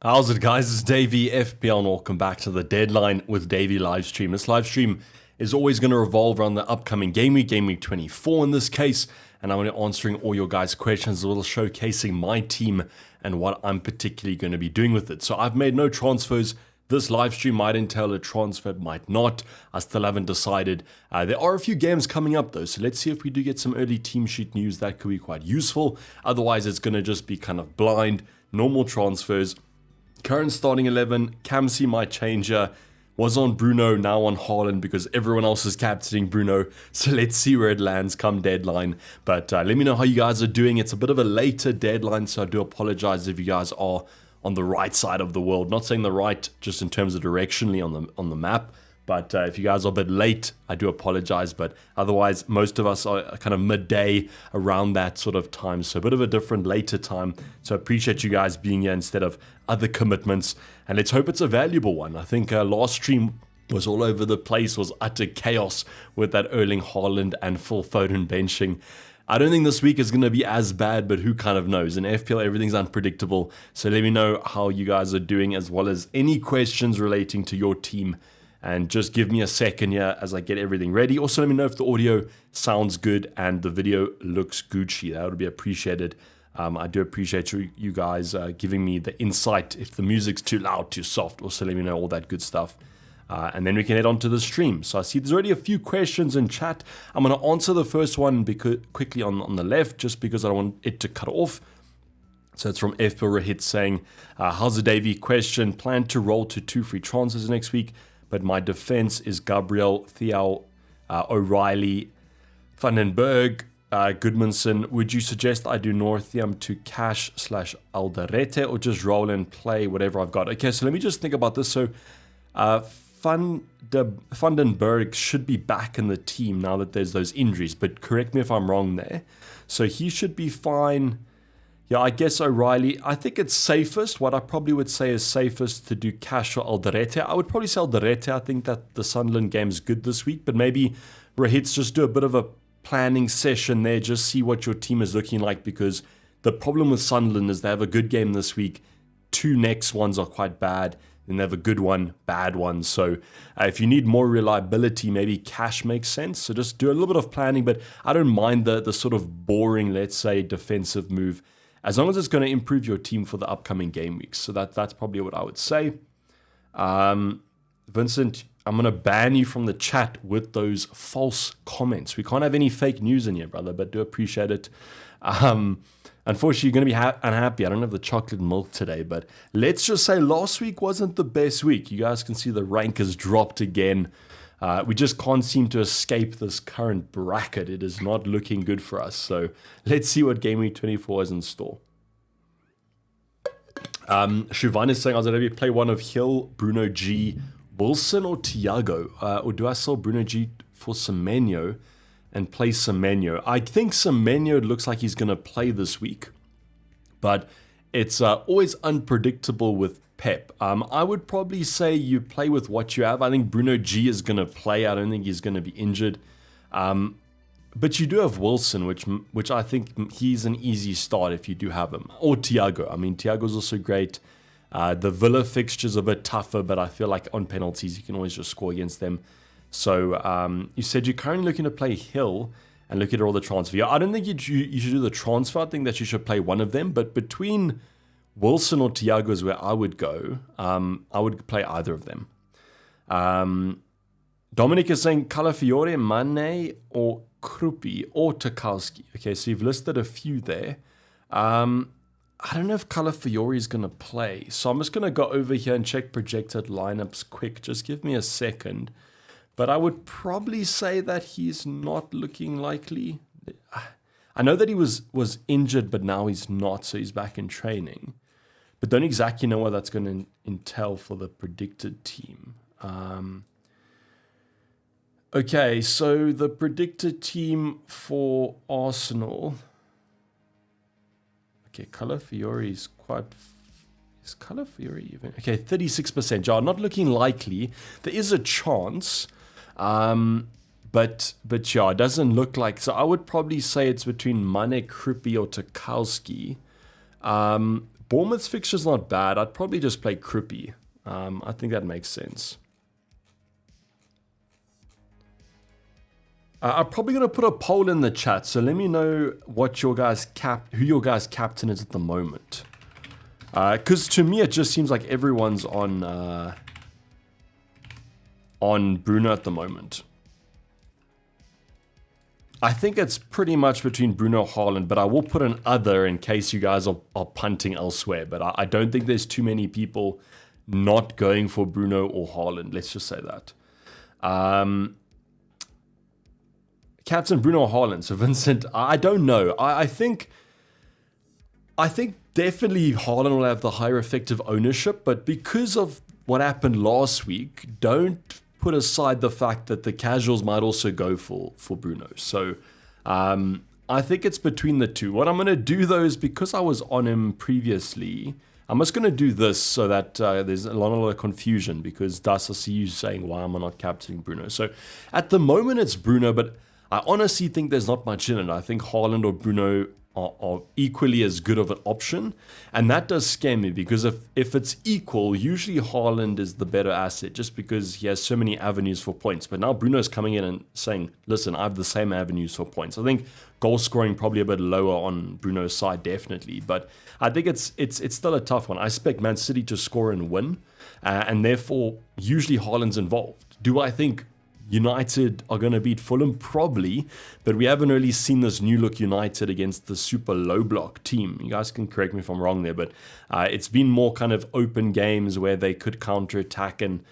How's it, guys? It's Davey, FPL, and welcome back to the Deadline with Davey live stream. This live stream is always going to revolve around the upcoming game week 24 in this case, and I'm going to be answering all your guys' questions, a little showcasing my team and what I'm particularly going to be doing with it. So I've made no transfers. This live stream might entail a transfer, it might not. I still haven't decided. There are a few games coming up though, so let's see if we do get some early team sheet news. That could be quite useful. Otherwise, it's going to just be kind of blind, normal transfers. Current starting 11, Kamsi might change. Was on Bruno, now on Haaland because everyone else is captaining Bruno. So let's see where it lands come deadline. But let me know how you guys are doing. It's a bit of a later deadline, so I do apologize if you guys are on the right side of the world. Not saying the right just in terms of directionally on the map. But if you guys are a bit late, I do apologize. But otherwise, most of us are kind of midday around that sort of time. So a bit of a different later time. So I appreciate you guys being here instead of other commitments. And let's hope it's a valuable one. I think last stream was all over the place, was utter chaos with that Erling Haaland and Phil Foden benching. I don't think this week is going to be as bad, but who kind of knows? In FPL, everything's unpredictable. So let me know how you guys are doing, as well as any questions relating to your team. And just give me a second here as I get everything ready. Also, let me know if the audio sounds good and the video looks Gucci. That would be appreciated. I do appreciate you guys giving me the insight if the music's too loud, too soft. Also, let me know all that good stuff. And then we can head on to the stream. So I see there's already a few questions in chat. I'm going to answer the first one quickly on the left, just because I don't want it to cut off. So it's from FPL Rahit saying, how's the Davey question? Plan to roll to 2 free transfers next week. But my defense is Gabriel, Thiel, O'Reilly, Vandenberg, Goodmanson. Would you suggest I do Northiam to cash / Alderete, or just roll and play whatever I've got? Okay, so let me just think about this. So Vandenberg should be back in the team now that there's those injuries, but correct me if I'm wrong there. So he should be fine. Yeah, I guess O'Reilly. I think it's safest. What I probably would say is safest to do cash or Alderete. I would probably say Alderete. I think that the Sunderland game is good this week, but maybe Rahit's just do a bit of a planning session there, just see what your team is looking like, because the problem with Sunderland is they have a good game this week. 2 next ones are quite bad, then they have a good one, bad one. So if you need more reliability, maybe cash makes sense. So just do a little bit of planning, but I don't mind the sort of boring, let's say, defensive move, as long as it's going to improve your team for the upcoming game weeks. So that's probably what I would say. Vincent, I'm going to ban you from the chat with those false comments. We can't have any fake news in here, brother, but do appreciate it. Unfortunately, you're going to be unhappy. I don't have the chocolate milk today, but let's just say last week wasn't the best week. You guys can see the rank has dropped again. We just can't seem to escape this current bracket. It is not looking good for us. So let's see what game week 24 is in store. Siobhan is saying, I was going to play one of Hill, Bruno G, Wilson, or Thiago. Or do I sell Bruno G for Semenyo and play Semenyo? I think Semenyo looks like he's going to play this week, but it's always unpredictable with Pep. I would probably say you play with what you have. I think Bruno G is going to play. I don't think he's going to be injured. But you do have Wilson, which I think he's an easy start if you do have him. Or Thiago. I mean, Thiago's also great. The Villa fixture's a bit tougher, but I feel like on penalties you can always just score against them. So you said you're currently looking to play Hill and look at all the transfer. I don't think you should do the transfer. I think that you should play one of them. But between Wilson or Thiago is where I would go. I would play either of them. Dominic is saying Calafiore, Mane, or Krupi, or Tarkowski. Okay, so you've listed a few there. I don't know if Calafiore is going to play. So I'm just going to go over here and check projected lineups quick. Just give me a second. But I would probably say that he's not looking likely. I know that he was injured, but now he's not, so he's back in training. But don't exactly know what that's going to entail for the predicted team. Okay, so the predicted team for Arsenal. Okay, Calafiore is quite... Is Calafiore even... Okay, 36%. Yeah, not looking likely. There is a chance. But yeah, it doesn't look like... So I would probably say it's between Mane, Krupi, or Tarkowski. Bournemouth's fixture's not bad. I'd probably just play Krippy. I think that makes sense. I'm probably going to put a poll in the chat, so let me know what your guys who your guys' captain is at the moment. Because to me, it just seems like everyone's on Bruno at the moment. I think it's pretty much between Bruno and Haaland, but I will put an other in case you guys are punting elsewhere. But I don't think there's too many people not going for Bruno or Haaland. Let's just say that. Captain Bruno or Haaland. So Vincent, I don't know. I think definitely Haaland will have the higher effective ownership, but because of what happened last week, don't put aside the fact that the casuals might also go for Bruno. So I think it's between the two. What I'm going to do though is, because I was on him previously, I'm just going to do this so that there's a lot of confusion, because Das, I see you saying, why am I not captaining Bruno? So at the moment it's Bruno, but I honestly think there's not much in it. I think Haaland or Bruno are equally as good of an option, and that does scare me, because if it's equal, usually Haaland is the better asset just because he has so many avenues for points. But now Bruno's coming in and saying, listen, I have the same avenues for points. I think goal scoring probably a bit lower on Bruno's side, definitely, but I think it's still a tough one. I expect Man City to score and win, and therefore usually Haaland's involved. Do I think United are going to beat Fulham? Probably, but we haven't really seen this new look United against the super low block team. You guys can correct me if I'm wrong there, but it's been more kind of open games where they could counter attack. And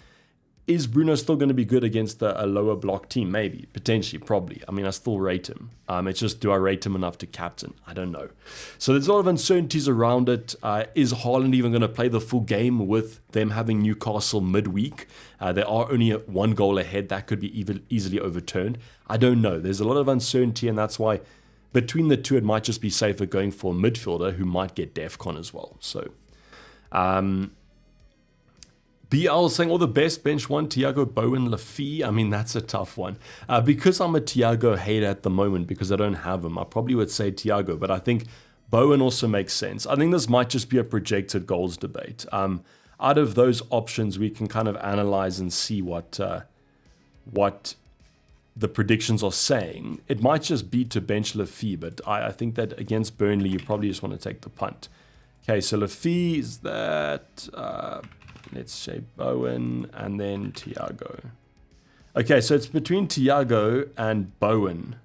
is Bruno still going to be good against a lower block team? Maybe, potentially, probably. I mean, I still rate him. It's just, do I rate him enough to captain? I don't know. So there's a lot of uncertainties around it. Is Haaland even going to play the full game with them having Newcastle midweek? They are only 1 goal ahead. That could be easily overturned. I don't know. There's a lot of uncertainty, and that's why between the two, it might just be safer going for a midfielder who might get DEFCON as well. So, BL saying all the best, bench one, Thiago, Bowen, Lafie. I mean, that's a tough one. Because I'm a Thiago hater at the moment, because I don't have him, I probably would say Thiago, but I think Bowen also makes sense. I think this might just be a projected goals debate. Out of those options, we can kind of analyze and see what the predictions are saying. It might just be to bench Lafie, but I think that against Burnley, you probably just want to take the punt. Okay, so Lafie is that... let's say Bowen and then Thiago. Okay, so it's between Thiago and Bowen.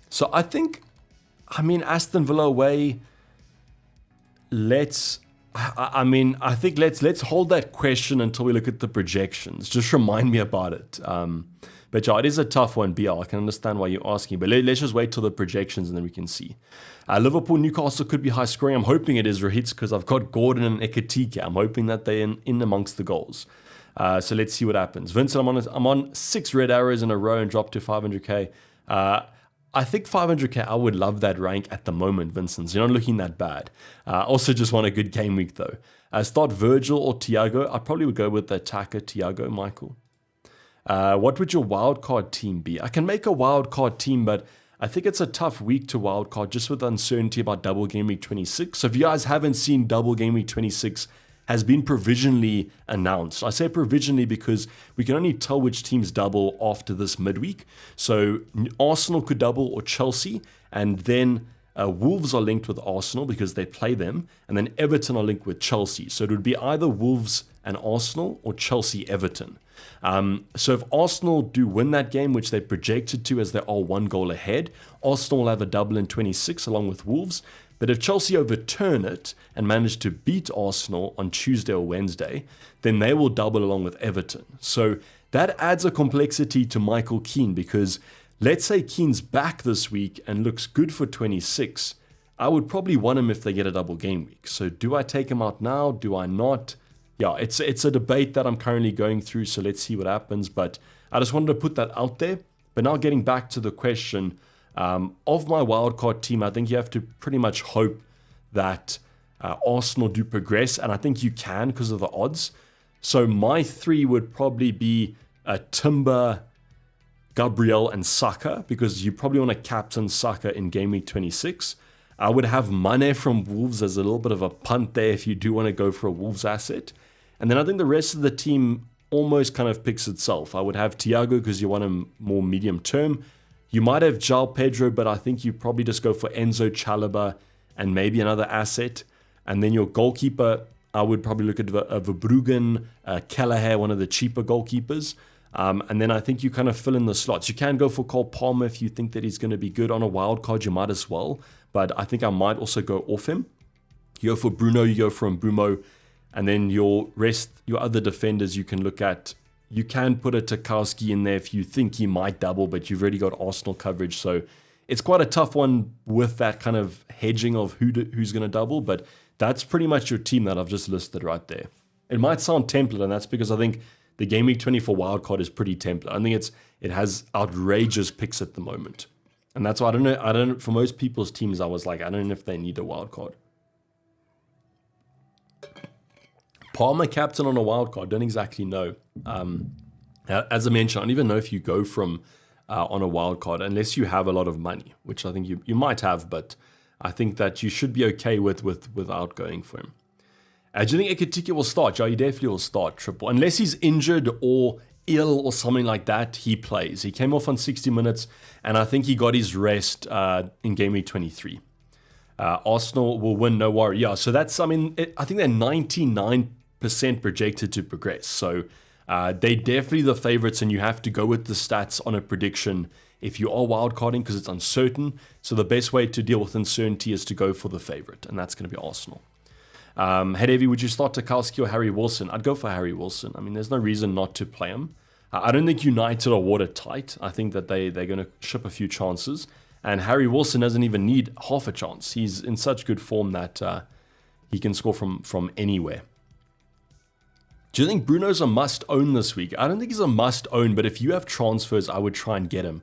So I think, I mean, Aston Villa away, I think let's hold that question until we look at the projections. Just remind me about it. But yeah, it is a tough one, BL. I can understand why you're asking, but let's just wait till the projections and then we can see. Liverpool, Newcastle could be high scoring. I'm hoping it is, Rahitz, because I've got Gordon and Ekitike. I'm hoping that they're in amongst the goals. So let's see what happens. Vincent, I'm on 6 red arrows in a row and dropped to 500k. I think 500k, I would love that rank at the moment, Vincent. So you're not looking that bad. Also just want a good game week, though. Start Virgil or Thiago. I probably would go with the attacker, Thiago, Michael. What would your wildcard team be? I can make a wildcard team, but I think it's a tough week to wildcard just with uncertainty about double game week 26. So if you guys haven't seen double game week 26 has been provisionally announced. I say provisionally because we can only tell which teams double after this midweek. So Arsenal could double or Chelsea, and then Wolves are linked with Arsenal because they play them, and then Everton are linked with Chelsea. So it would be either Wolves and Arsenal or Chelsea-Everton. So if Arsenal do win that game, which they projected to as they are 1 goal ahead, Arsenal will have a double in 26 along with Wolves. But if Chelsea overturn it and manage to beat Arsenal on Tuesday or Wednesday, then they will double along with Everton. So that adds a complexity to Michael Keane, because let's say Keane's back this week and looks good for 26. I would probably want him if they get a double game week. So do I take him out now? Do I not? Yeah, it's a debate that I'm currently going through, so let's see what happens. But I just wanted to put that out there. But now getting back to the question of my wildcard team, I think you have to pretty much hope that Arsenal do progress, and I think you can because of the odds. So my 3 would probably be Timber, Gabriel and Saka, because you probably want to captain Saka in game week 26. I would have Mane from Wolves as a little bit of a punt there if you do want to go for a Wolves asset. And then I think the rest of the team almost kind of picks itself. I would have Thiago because you want him more medium term. You might have João Pedro, but I think you probably just go for Enzo, Chalobah, and maybe another asset. And then your goalkeeper, I would probably look at Verbruggen, Kelleher, one of the cheaper goalkeepers. And then I think you kind of fill in the slots. You can go for Cole Palmer if you think that he's going to be good on a wild card. You might as well. But I think I might also go off him. You go for Bruno, you go for Mbeumo. And then your other defenders you can look at. You can put a Tarkowski in there if you think he might double, but you've already got Arsenal coverage. So it's quite a tough one with that kind of hedging of who's going to double. But that's pretty much your team that I've just listed right there. It might sound template, and that's because I think the Game Week 24 wildcard is pretty template. I think it has outrageous picks at the moment. And that's why I don't know. For most people's teams, I was like, I don't know if they need a wildcard. Palmer captain on a wildcard, don't exactly know. As I mentioned, I don't even know if you go from on a wildcard unless you have a lot of money, which I think you might have, but I think that you should be okay without going for him. Do you think Ekitike will start? Yeah, he definitely will start triple. Unless he's injured or ill or something like that, he plays. He came off on 60 minutes, and I think he got his rest in Game Week 23. Arsenal will win, no worry. Yeah, so that's, I think they're 99% projected to progress. So they're definitely the favorites, and you have to go with the stats on a prediction if you are wildcarding because it's uncertain. So the best way to deal with uncertainty is to go for the favorite, and that's going to be Arsenal. Head Heavy, would you start Tarkowski or Harry Wilson? I'd go for Harry Wilson. I mean, there's no reason not to play him. I don't think United are watertight. I think that they're going to ship a few chances. And Harry Wilson doesn't even need half a chance. He's in such good form that he can score from anywhere. Do you think Bruno's a must-own this week? I don't think he's a must-own, but if you have transfers, I would try and get him.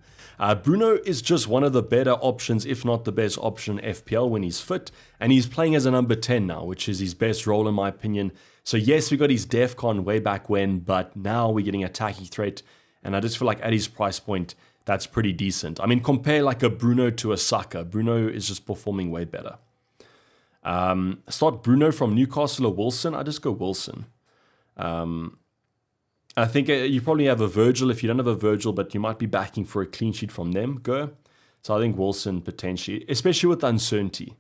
Bruno is just one of the better options, if not the best option in FPL when he's fit. And he's playing as a number 10 now, which is his best role in my opinion. So yes, we got his DEFCON way back when, but now we're getting attacking threat. And I just feel like at his price point, that's pretty decent. I mean, compare like a Bruno to a Saka. Bruno is just performing way better. Start Bruno from Newcastle or Wilson? I just go Wilson. I think you probably have a Virgil if you don't have a Virgil, but you might be backing for a clean sheet from them. Go. So I think Wilson potentially, especially with uncertainty.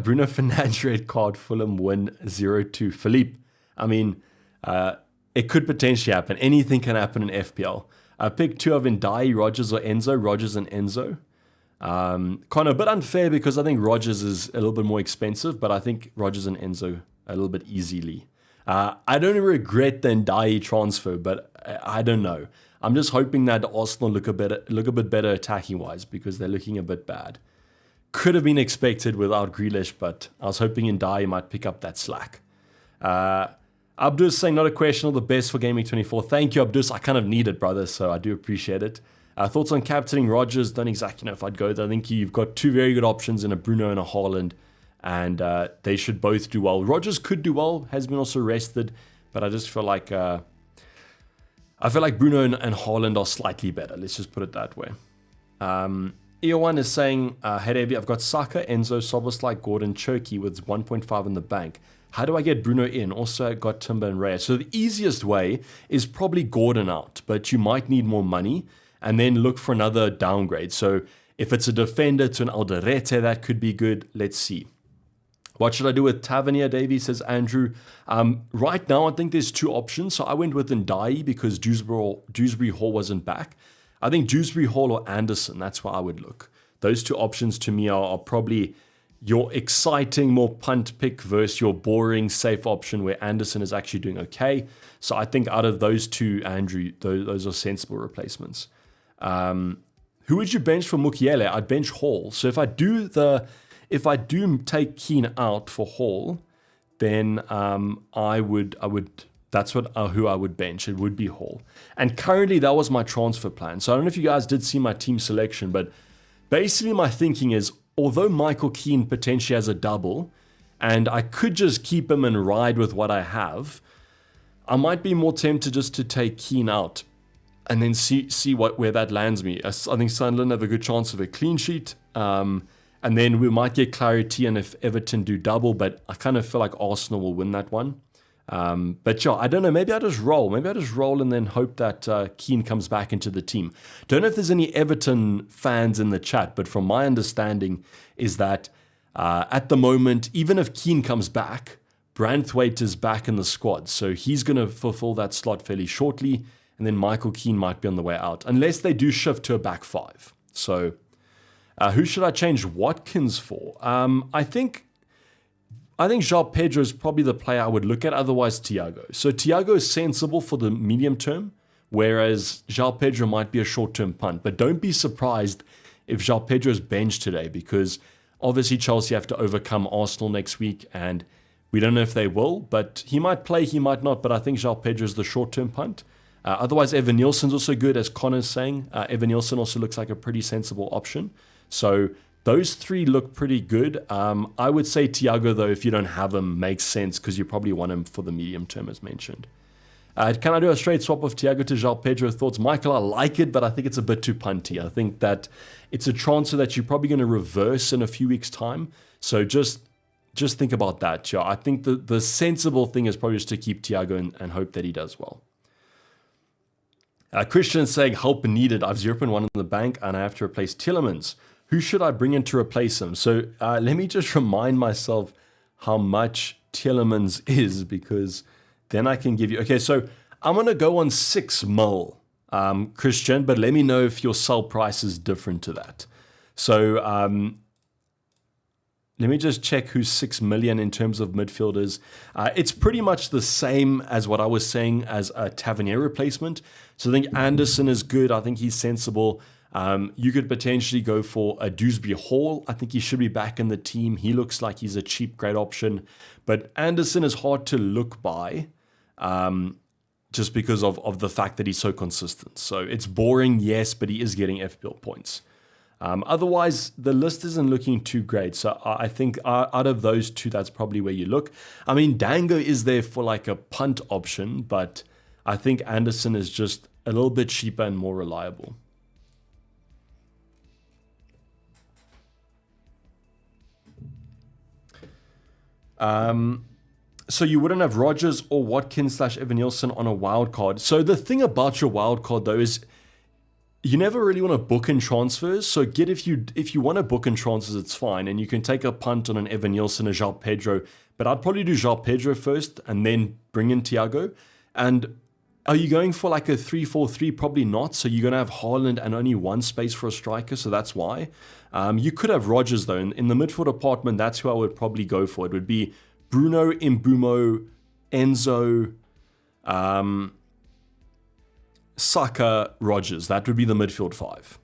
Bruno Fernandes red card, Fulham win 0-2. Philippe, I mean, it could potentially happen. Anything can happen in FPL. I picked two of Ndai, Rodgers or Enzo. Rodgers and Enzo. Kind of a bit unfair because I think Rodgers is a little bit more expensive, but I think Rodgers and Enzo a little bit easily. I don't regret the Ndai transfer, but I don't know. I'm just hoping that Arsenal look a bit better attacking wise because they're looking a bit bad. Could have been expected without Grealish, but I was hoping Ndai might pick up that slack. Abdus saying not a question of the best for Game Week 24. Thank you, Abdus. I kind of need it, brother, so I do appreciate it. Thoughts on captaining Rodgers? Don't exactly know if I'd go there. I think you've got two very good options in a Bruno and a Haaland. And they should both do well. Rodgers could do well, has been also rested, but I just feel like Bruno and Haaland are slightly better. Let's just put it that way. EO1 is saying, Head Heavy, I've got Saka, Enzo, Szoboszlai, Gordon, Cherki with 1.5 in the bank. How do I get Bruno in? Also, I got Timber and Raya. So the easiest way is probably Gordon out, but you might need more money and then look for another downgrade. So if it's a defender to an Alderete, that could be good. Let's see. What should I do with Tavernier, Davey, says Andrew. Right now, I think there's two options. So I went with Ndai because Dewsbury Hall wasn't back. I think Dewsbury Hall or Anderson, that's where I would look. Those two options to me are probably your exciting, more punt pick versus your boring, safe option where Anderson is actually doing okay. So I think out of those two, Andrew, those are sensible replacements. Who would you bench for Mukiele? I'd bench Hall. So if I do take Keane out for Hall, then I would. That's who I would bench. It would be Hall. And currently, that was my transfer plan. So I don't know if you guys did see my team selection, but basically my thinking is, although Michael Keane potentially has a double, and I could just keep him and ride with what I have, I might be more tempted just to take Keane out. and then see where that lands me. I think Sunderland have a good chance of a clean sheet. And then we might get clarity and if Everton do double, but I kind of feel like Arsenal will win that one. But yeah, I don't know. Maybe I just roll. Maybe I just roll and then hope that Keane comes back into the team. Don't know if there's any Everton fans in the chat, but from my understanding is that at the moment, even if Keane comes back, Branthwaite is back in the squad. So he's going to fulfill that slot fairly shortly. And then Michael Keane might be on the way out, unless they do shift to a back five. So who should I change Watkins for? I think João Pedro is probably the player I would look at, otherwise Thiago. So Thiago is sensible for the medium term, whereas João Pedro might be a short-term punt. But don't be surprised if João Pedro is benched today, because obviously Chelsea have to overcome Arsenal next week, and we don't know if they will, but he might play, he might not, but I think João Pedro is the short-term punt. Otherwise, Evan Nielsen's also good, as Connor's saying. Evan Nielsen also looks like a pretty sensible option. So those three look pretty good. I would say Thiago, though, if you don't have him, makes sense because you probably want him for the medium term, as mentioned. Can I do a straight swap of Thiago to João Pedro? Thoughts? Michael, I like it, but I think it's a bit too punty. I think that it's a transfer that you're probably going to reverse in a few weeks' time. So just think about that. Yeah, I think the sensible thing is probably just to keep Thiago and hope that he does well. Christian saying, help needed. I have 0.1 in the bank and I have to replace Tielemans. Who should I bring in to replace him? So let me just remind myself how much Tielemans is, because then I can give you... Okay, so I'm going to go on 6 mil, Christian, but let me know if your sell price is different to that. So let me just check who's 6 million in terms of midfielders. It's pretty much the same as what I was saying as a Tavernier replacement. So I think Anderson is good. I think he's sensible. You could potentially go for a Dewsbury Hall. I think he should be back in the team. He looks like he's a cheap, great option. But Anderson is hard to look by just because of the fact that he's so consistent. So it's boring, yes, but he is getting FPL points. Otherwise, the list isn't looking too great. So I think out of those two, that's probably where you look. I mean, Dango is there for like a punt option, but I think Anderson is just a little bit cheaper and more reliable. So you wouldn't have Rodgers or Watkins / Evan Nielsen on a wild card. So the thing about your wild card, though, is you never really want to book in transfers. So if you want to book in transfers, it's fine. And you can take a punt on an Evan Nielsen or João Pedro. But I'd probably do João Pedro first and then bring in Thiago. And are you going for like a 3-4-3? Probably not. So you're going to have Haaland and only one space for a striker. So that's why. You could have Rodgers, though. In the midfield department, that's who I would probably go for. It would be Bruno, Mbumo, Enzo, Saka, Rodgers. That would be the midfield 5.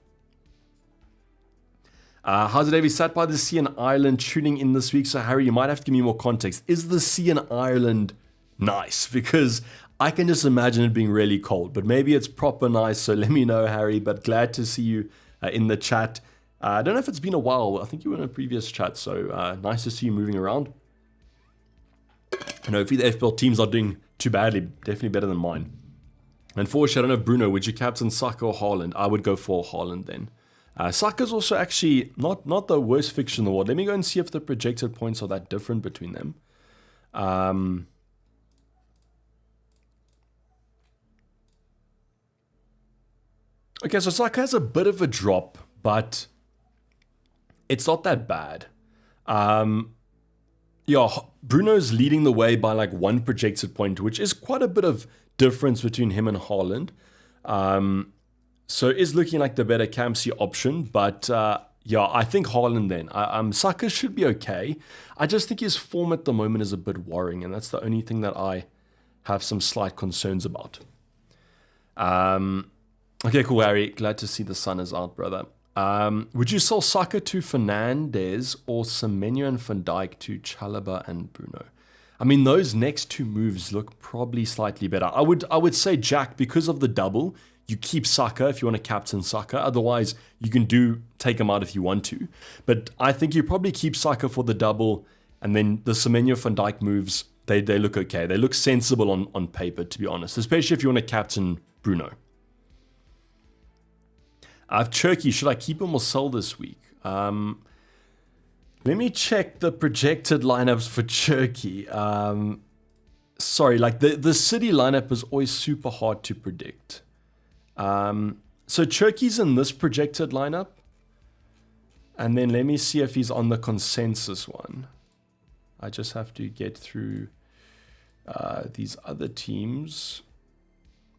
How's it, Davey? Sat by the sea in Ireland tuning in this week. So, Harry, you might have to give me more context. Is the sea in Ireland nice? Because I can just imagine it being really cold. But maybe it's proper nice. So let me know, Harry. But glad to see you in the chat. I don't know if it's been a while. I think you were in a previous chat. So nice to see you moving around. And hopefully the FPL teams are doing too badly. Definitely better than mine. Unfortunately, I don't know, Bruno, would you captain Saka or Haaland? I would go for Haaland then. Saka's also actually not the worst fixture in the world. Let me go and see if the projected points are that different between them. Okay, so Saka has a bit of a drop, but it's not that bad. Yeah, Bruno's leading the way by like 1 projected point, which is quite a bit of difference between him and Haaland. So it is looking like the better Campsy option, but yeah, I think Haaland then. Saka should be okay. I just think his form at the moment is a bit worrying, and that's the only thing that I have some slight concerns about. Okay, cool, Harry. Glad to see the sun is out, brother. Would you sell Saka to Fernandes or Semenyo and Van Dijk to Chalobah and Bruno? I mean, those next 2 moves look probably slightly better. I would say Jack, because of the double, you keep Saka if you want to captain Saka. Otherwise, you can take him out if you want to. But I think you probably keep Saka for the double, and then the Semenyo Van Dijk moves, they look okay. They look sensible on paper, to be honest, especially if you want to captain Bruno. I have Cherky. Should I keep him or sell this week? Let me check the projected lineups for Cherky. Sorry, like the City lineup is always super hard to predict. So Cherky's in this projected lineup. And then let me see if he's on the consensus one. I just have to get through these other teams.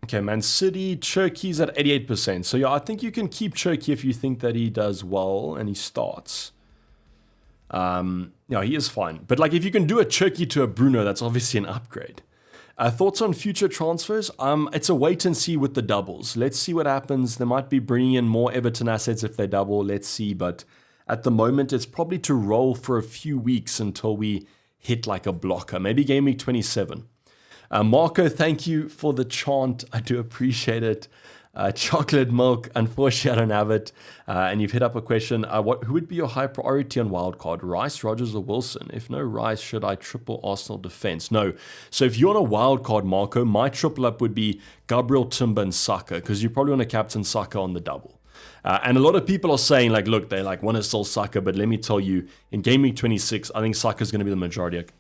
Okay, Man City, Cherky's at 88%. So yeah, I think you can keep Cherky if you think that he does well and he starts. Yeah, he is fine. But like if you can do a Cherky to a Bruno, that's obviously an upgrade. Thoughts on future transfers? It's a wait and see with the doubles. Let's see what happens. They might be bringing in more Everton assets if they double. Let's see. But at the moment, it's probably to roll for a few weeks until we hit like a blocker. Maybe game week 27. Marco, thank you for the chant. I do appreciate it. Chocolate milk, unfortunately I don't have it. And you've hit up a question. Who would be your high priority on wildcard? Rice, Rodgers, or Wilson? If no Rice, should I triple Arsenal defense? No. So if you're on a wildcard, Marco, my triple up would be Gabriel, Timber, and Saka, because you probably want to captain Saka on the double. And a lot of people are saying, like, look, they like want to sell Saka, but let me tell you, in game week 26, I think Saka is going to be the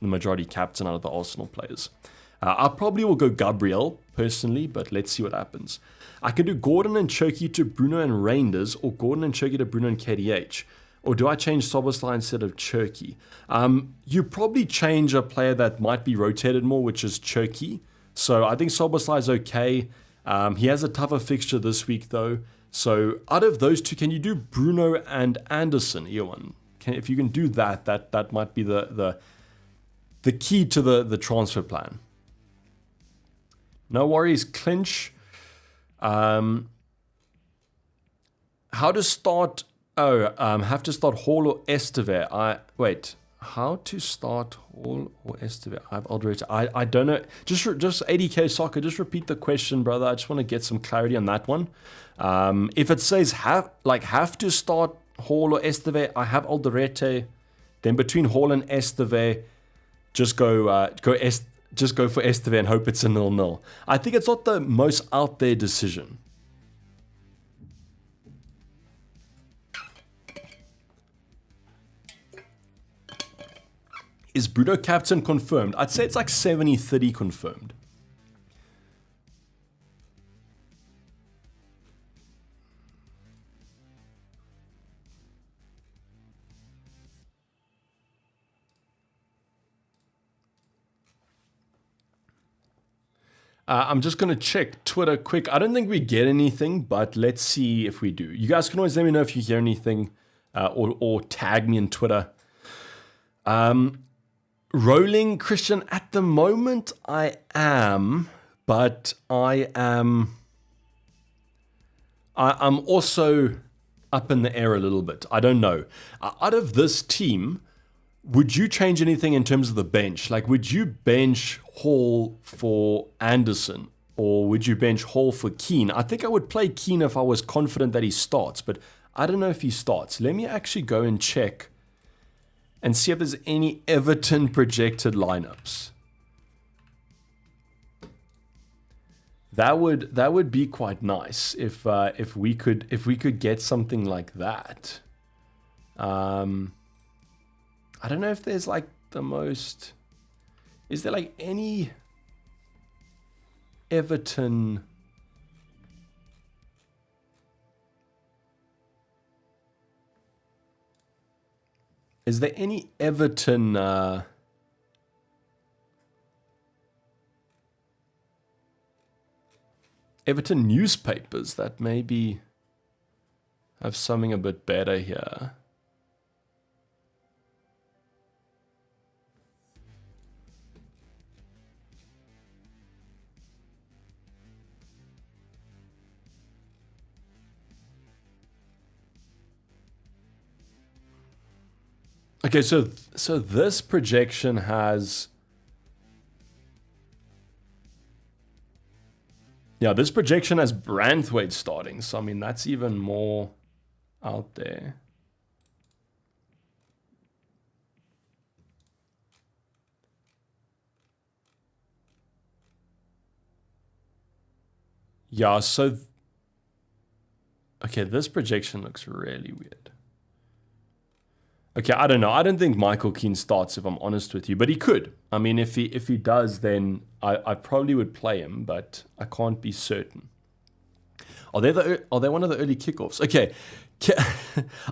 majority captain out of the Arsenal players. I probably will go Gabriel personally, but let's see what happens. I can do Gordon and Cherky to Bruno and Reinders, or Gordon and Cherky to Bruno and KDH. Or do I change Szoboszlai instead of Cherky? You probably change a player that might be rotated more, which is Cherky. So I think Szoboszlai is okay. He has a tougher fixture this week, though. So out of those two, can you do Bruno and Anderson, Ewan? If you can do that, that might be the key to the transfer plan. No worries, Clinch. How to start? Have to start Hall or Esteve? Wait. How to start Hall or Esteve? I don't know. Just 80k soccer. Just repeat the question, brother. I just want to get some clarity on that one. If it says have to start Hall or Esteve, I have Alderete. Then between Hall and Esteve, just go for Esteve and hope it's a 0-0. I think it's not the most out there decision. Is Bruno captain confirmed? I'd say it's like 70-30 confirmed. I'm just going to check Twitter quick. I don't think we get anything, but let's see if we do. You guys can always let me know if you hear anything or tag me in Twitter. Rolling, Christian, at the moment I am, but I'm also up in the air a little bit. I don't know. Out of this team, would you change anything in terms of the bench? Like, would you bench Hall for Anderson? Or would you bench Hall for Keane? I think I would play Keane if I was confident that he starts, but I don't know if he starts. Let me actually go and check and see if there's any Everton projected lineups. That would be quite nice if we could get something like that. I don't know if there's like the most. Is there like any Everton? Is there any Everton Everton newspapers that maybe have something a bit better here? Okay, so this projection has, this projection has Branthwaite starting. So I mean, that's even more out there. Yeah, so Okay, this projection looks really weird. Okay, I don't know. I don't think Michael Keane starts, if I'm honest with you, but he could. I mean, if he does, then I probably would play him, but I can't be certain. Are they one of the early kickoffs? Okay,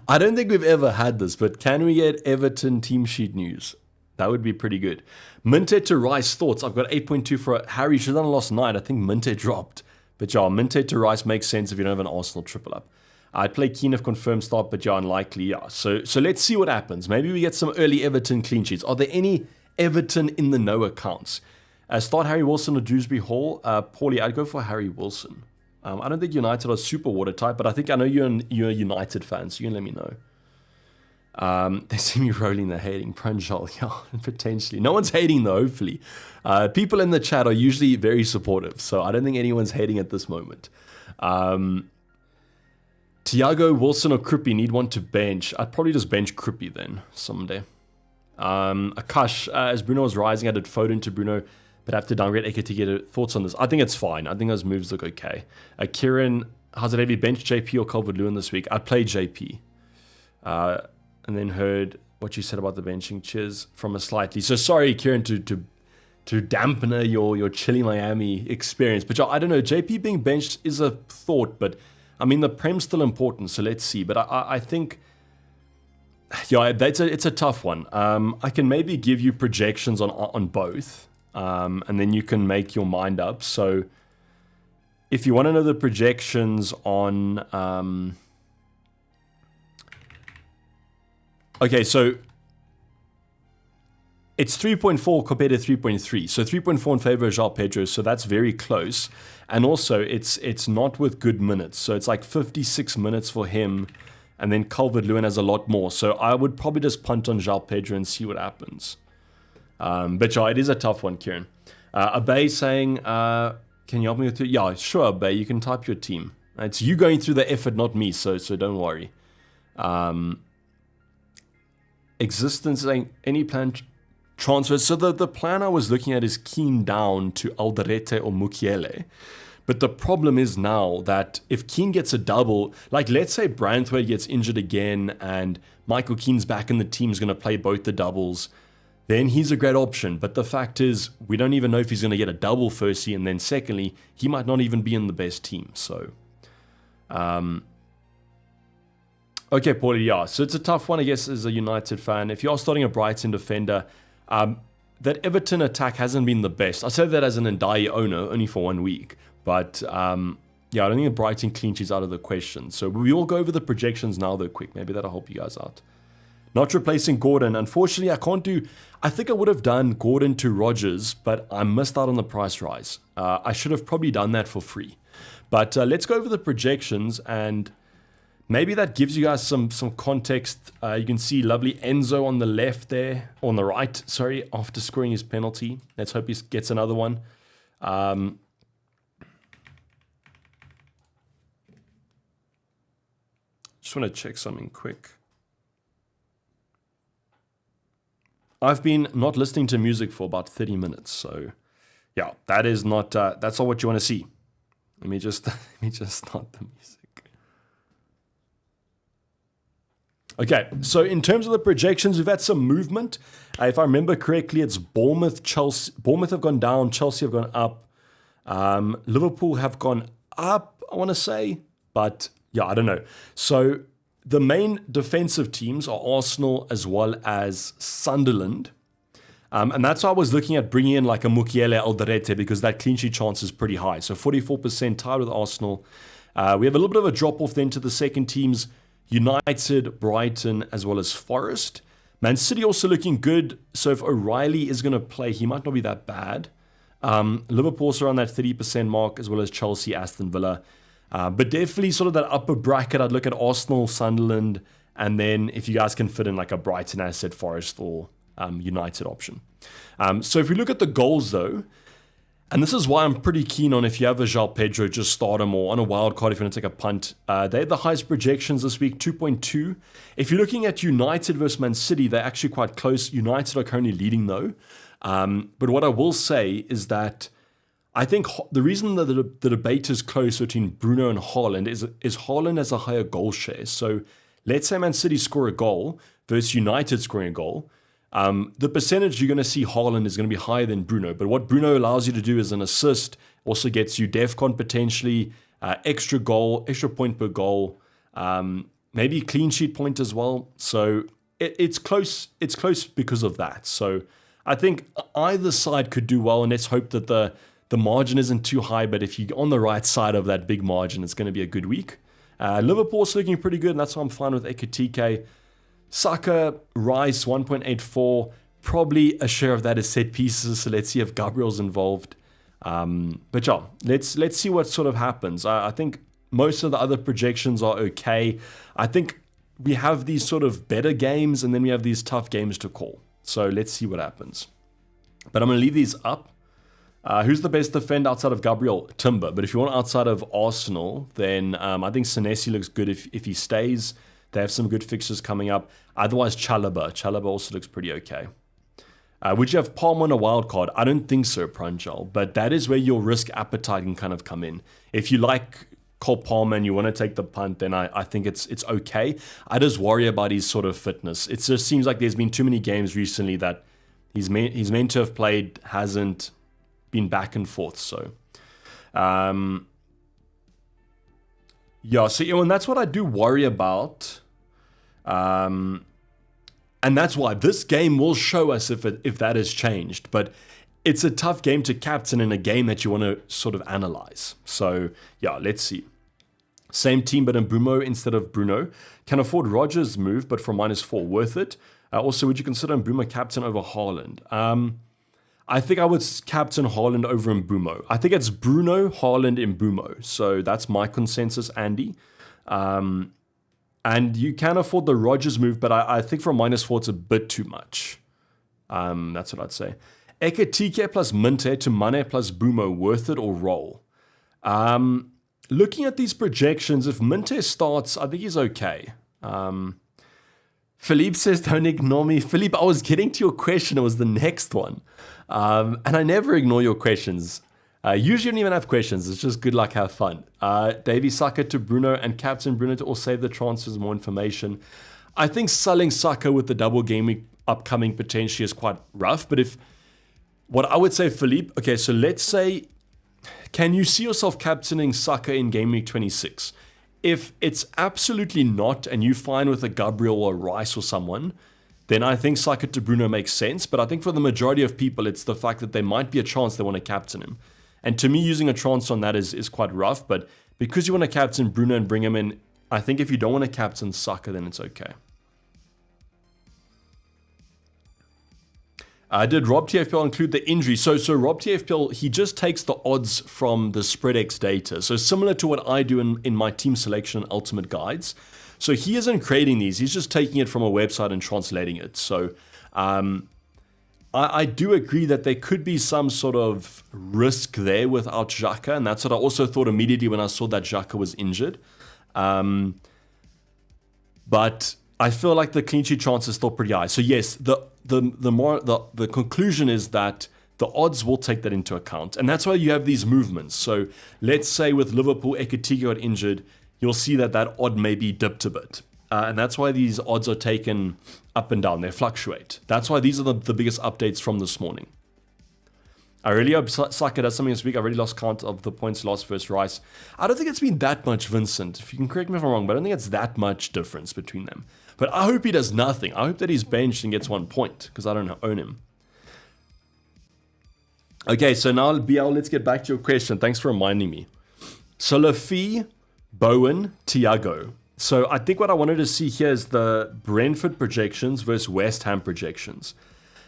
I don't think we've ever had this, but can we get Everton team sheet news? That would be pretty good. Minte to Rice thoughts. I've got 8.2 for Harry. Should have done last night. I think Minte dropped. But yeah, Minte to Rice makes sense if you don't have an Arsenal triple up. I'd play Keane if confirmed start, but yeah, unlikely. Yeah. So let's see what happens. Maybe we get some early Everton clean sheets. Are there any Everton in the know accounts? Start Harry Wilson or Dewsbury Hall. Paulie, I'd go for Harry Wilson. I don't think United are super watertight, but I know you're a United fan, so you can let me know. They see me rolling, they're hating. Pranjal, yeah, potentially. No one's hating though, hopefully. People in the chat are usually very supportive, so I don't think anyone's hating at this moment. Thiago, Wilson, or Krippy need one to bench. I'd probably just bench Krippy then, someday. Akash, as Bruno was rising, I did Foden to Bruno, but have to downgrade Eke to get thoughts on this. I think it's fine. I think those moves look okay. Kieran, how's it, have you benched JP or Calvert-Lewin this week? I'd play JP. And then heard what you said about the benching. Cheers from a slightly. So sorry, Kieran, to dampen your chilly Miami experience. But I don't know. JP being benched is a thought, but I mean the Prem's still important. So let's see. But I think, yeah, it's a tough one. I can maybe give you projections on both, and then you can make your mind up. So if you want to know the projections on. Okay, so it's 3.4 compared to 3.3. So 3.4 in favor of João Pedro, so that's very close. And also, it's not with good minutes. So it's like 56 minutes for him, and then Calvert-Lewin has a lot more. So I would probably just punt on João Pedro and see what happens. But yeah, it is a tough one, Kieran. Abay saying, can you help me with it? Yeah, sure, Abay, you can type your team. It's you going through the effort, not me, so don't worry. Existence saying any plan transfers. So the plan I was looking at is Keane down to Alderete or Mukiele. But the problem is now that if Keane gets a double, like let's say Branthwaite gets injured again and Michael Keane's back in the team is going to play both the doubles, then he's a great option. But the fact is, we don't even know if he's going to get a double firstly, and then secondly, he might not even be in the best team. So, okay, Paulie, yeah. So it's a tough one, I guess, as a United fan. If you are starting a Brighton defender, that Everton attack hasn't been the best. I say that as an Ndai owner, only for 1 week. But, yeah, I don't think the Brighton clean sheet's out of the question. So we all go over the projections now, though, quick. Maybe that'll help you guys out. Not replacing Gordon. Unfortunately, I can't do... I think I would have done Gordon to Rodgers, but I missed out on the price rise. I should have probably done that for free. But let's go over the projections, and maybe that gives you guys some context. You can see lovely Enzo on the left there, on the right, sorry, after scoring his penalty. Let's hope he gets another one. Just want to check something quick. I've been not listening to music for about 30 minutes, so yeah, that is not, that's not what you want to see. Let me just start the music. Okay, so in terms of the projections, we've had some movement. If I remember correctly, it's Bournemouth, Chelsea. Bournemouth have gone down, Chelsea have gone up. Liverpool have gone up, I want to say, but yeah, I don't know. So the main defensive teams are Arsenal as well as Sunderland. And that's why I was looking at bringing in like a Mukiele Alderete, because that clean sheet chance is pretty high. So 44% tied with Arsenal. We have a little bit of a drop-off then to the second teams, United, Brighton, as well as Forest. Man City also looking good. So if O'Reilly is going to play, he might not be that bad. Liverpool also around that 30% mark, as well as Chelsea, Aston Villa. But definitely sort of that upper bracket, I'd look at Arsenal, Sunderland, and then if you guys can fit in like a Brighton asset, Forest, or United option. So if we look at the goals though, and this is why I'm pretty keen on if you have a João Pedro, just start him, or on a wild card if you want to take a punt. They had the highest projections this week, 2.2. If you're looking at United versus Man City, they're actually quite close. United are currently leading though. But what I will say is that I think the reason that the debate is close between Bruno and Haaland is Haaland has a higher goal share. So let's say Man City score a goal versus United scoring a goal. The percentage you're going to see Haaland is going to be higher than Bruno. But what Bruno allows you to do is an assist, also gets you DEFCON potentially, extra goal, extra point per goal, maybe clean sheet point as well. So it's close. It's close because of that. So I think either side could do well, and let's hope that the margin isn't too high. But if you're on the right side of that big margin, it's going to be a good week. Liverpool's looking pretty good, and that's why I'm fine with Ekitike. Saka, Rice, 1.84. Probably a share of that is set pieces, so let's see if Gabriel's involved. But yeah, let's see what sort of happens. I think most of the other projections are okay. I think we have these sort of better games, and then we have these tough games to call. So let's see what happens. But I'm going to leave these up. Who's the best defender outside of Gabriel? Timber. But if you want outside of Arsenal, then I think Senesi looks good if he stays. They have some good fixtures coming up. Otherwise, Chalobah. Chalobah also looks pretty okay. Would you have Palm on a wild card? I don't think so, Pranjal. But that is where your risk appetite can kind of come in. If you like Cole Palmer and you want to take the punt, then I think it's okay. I just worry about his sort of fitness. It just seems like there's been too many games recently that he's meant to have played, hasn't been back and forth. So, yeah, so and that's what I do worry about. And that's why this game will show us if that has changed. But it's a tough game to captain in a game that you want to sort of analyze. So, yeah, let's see. Same team, but Mbumo instead of Bruno. Can afford Rodgers' move, but for -4, worth it. Also, would you consider Mbumo captain over Haaland? I think I would captain Haaland over Mbumo. I think it's Bruno, Haaland, Mbumo. So that's my consensus, Andy. And you can afford the Rodgers move, but I think for -4, it's a bit too much. That's what I'd say. Ekitike plus Minte to Mane plus Bumo, worth it or roll? Looking at these projections, if Minte starts, I think he's okay. Philippe says, don't ignore me. Philippe, I was getting to your question. It was the next one. And I never ignore your questions. Usually I don't even have questions. It's just good luck, have fun. Davy Saka to Bruno and Captain Bruno to all save the transfers, more information. I think selling Saka with the double game week upcoming potentially is quite rough. But what I would say, Philippe, okay, so let's say, can you see yourself captaining Saka in game week 26? If it's absolutely not, and you find with a Gabriel or Rice or someone, then I think Saka to Bruno makes sense. But I think for the majority of people, it's the fact that there might be a chance they want to captain him. And to me, using a chance on that is quite rough. But because you want to captain Bruno and bring him in, I think if you don't want to captain Saka, then it's okay. Did Rob TFPL include the injury? So Rob TFPL, he just takes the odds from the SpreadX data. So similar to what I do in my team selection and ultimate guides. So he isn't creating these. He's just taking it from a website and translating it. So I do agree that there could be some sort of risk there without Xhaka. And that's what I also thought immediately when I saw that Xhaka was injured. But I feel like the clean sheet chance is still pretty high. So yes, the conclusion is that the odds will take that into account. And that's why you have these movements. So let's say with Liverpool, Ekitike got injured, you'll see that odd may be dipped a bit. And that's why these odds are taken up and down. They fluctuate. That's why these are the biggest updates from this morning. I really hope Saka does something this week. I really lost count of the points lost versus Rice. I don't think it's been that much, Vincent. If you can correct me if I'm wrong, but I don't think it's that much difference between them. But I hope he does nothing. I hope that he's benched and gets 1 point, because I don't own him. Okay, so now, BL, let's get back to your question. Thanks for reminding me. So, Lafi, Bowen, Thiago. So, I think what I wanted to see here is the Brentford projections versus West Ham projections.